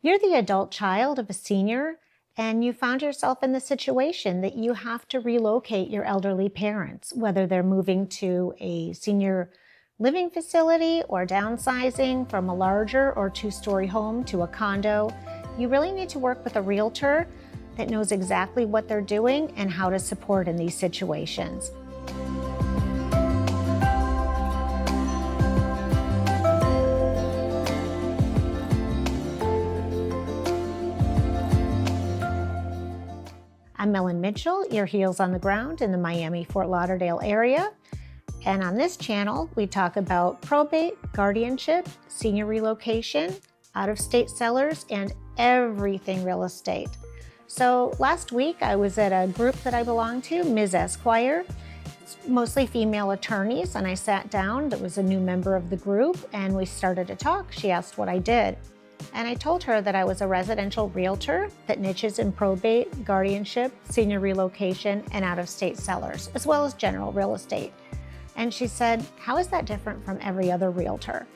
You're the adult child of a senior, and you found yourself in the situation that you have to relocate your elderly parents, whether they're moving to a senior living facility or downsizing from a larger or two-story home to a condo. You really need to work with a realtor that knows exactly what they're doing and how to support in these situations. I'm Mitchell, your heels on the ground in the Miami-Fort Lauderdale area. And on this channel, we talk about probate, guardianship, senior relocation, out-of-state sellers, and everything real estate. So last week, I was at a group that I belong to, Ms. Esquire. It's mostly female attorneys, and I sat down. There was a new member of the group, and we started to talk. She asked what I did. And I told her that I was a residential realtor that niches in probate, guardianship, senior relocation, and out-of-state sellers, as well as general real estate. And she said, "How is that different from every other realtor?"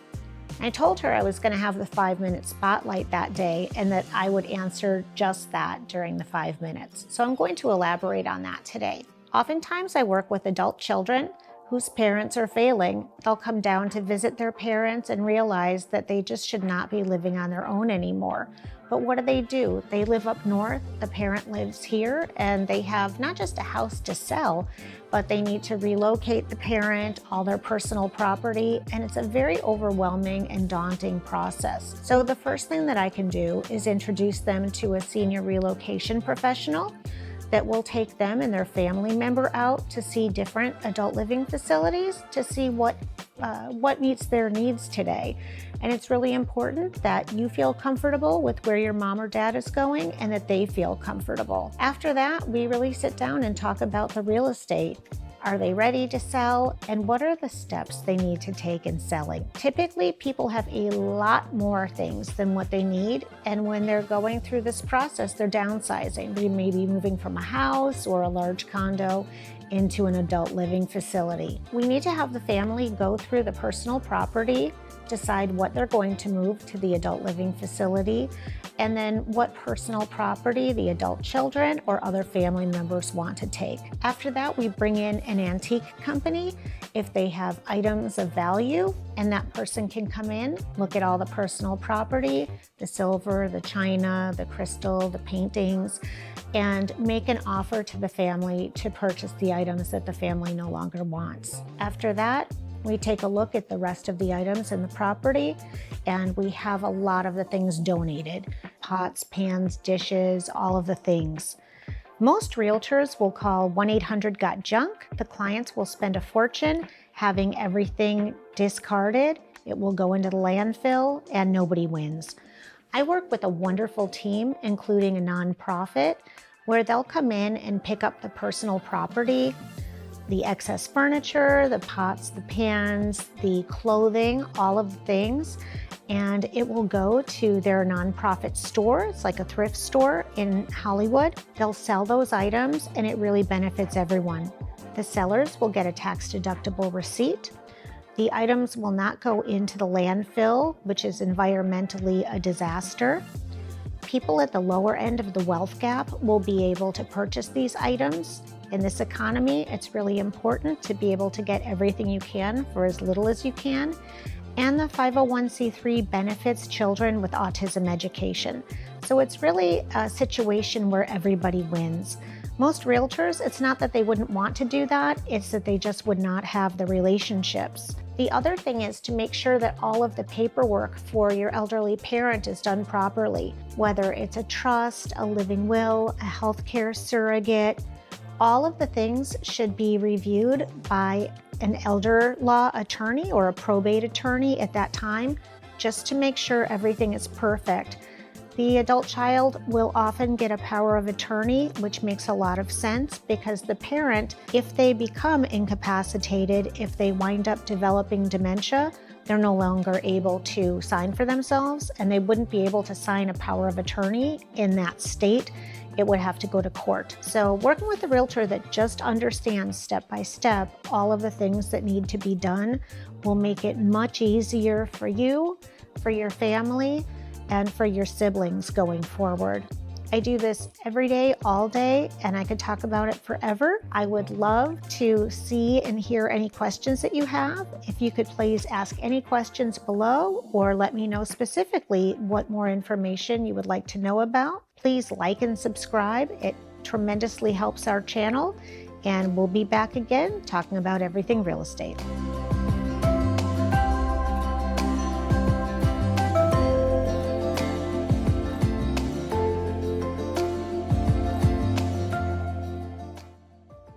I told her I was going to have the 5-minute spotlight that day and that I would answer just that during the 5 minutes. So I'm going to elaborate on that today. Oftentimes I work with adult children whose parents are failing. They'll come down to visit their parents and realize that they just should not be living on their own anymore. But what do? They live up north, the parent lives here, and they have not just a house to sell, but they need to relocate the parent, all their personal property, and it's a very overwhelming and daunting process. So the first thing that I can do is introduce them to a senior relocation professional that will take them and their family member out to see different adult living facilities to see what meets their needs today. And it's really important that you feel comfortable with where your mom or dad is going and that they feel comfortable. After that, we really sit down and talk about the real estate. Are they ready to sell? And what are the steps they need to take in selling? Typically, people have a lot more things than what they need. And when they're going through this process, they're downsizing. They may be moving from a house or a large condo into an adult living facility. We need to have the family go through the personal property, decide what they're going to move to the adult living facility, and then what personal property the adult children or other family members want to take. After that, we bring in an antique company if they have items of value, and that person can come in, look at all the personal property, the silver, the china, the crystal, the paintings, and make an offer to the family to purchase the items that the family no longer wants. After that, we take a look at the rest of the items in the property, and we have a lot of the things donated. Pots, pans, dishes, all of the things. Most realtors will call 1-800-GOT-JUNK. The clients will spend a fortune having everything discarded. It will go into the landfill and nobody wins. I work with a wonderful team, including a nonprofit, where they'll come in and pick up the personal property, the excess furniture, the pots, the pans, the clothing, all of the things, and it will go to their nonprofit store. It's like a thrift store in Hollywood. They'll sell those items and it really benefits everyone. The sellers will get a tax-deductible receipt. The items will not go into the landfill, which is environmentally a disaster. People at the lower end of the wealth gap will be able to purchase these items. In this economy, it's really important to be able to get everything you can for as little as you can. And the 501c3 benefits children with autism education. So it's really a situation where everybody wins. Most realtors, it's not that they wouldn't want to do that, it's that they just would not have the relationships. The other thing is to make sure that all of the paperwork for your elderly parent is done properly, whether it's a trust, a living will, a healthcare surrogate. All of the things should be reviewed by an elder law attorney or a probate attorney at that time, just to make sure everything is perfect. The adult child will often get a power of attorney, which makes a lot of sense because the parent, if they become incapacitated, if they wind up developing dementia, they're no longer able to sign for themselves, and they wouldn't be able to sign a power of attorney in that state. It would have to go to court. So working with a realtor that just understands step by step all of the things that need to be done will make it much easier for you, for your family, and for your siblings going forward. I do this every day, all day, and I could talk about it forever. I would love to see and hear any questions that you have. If you could please ask any questions below or let me know specifically what more information you would like to know about. Please like and subscribe. It tremendously helps our channel, and we'll be back again talking about everything real estate.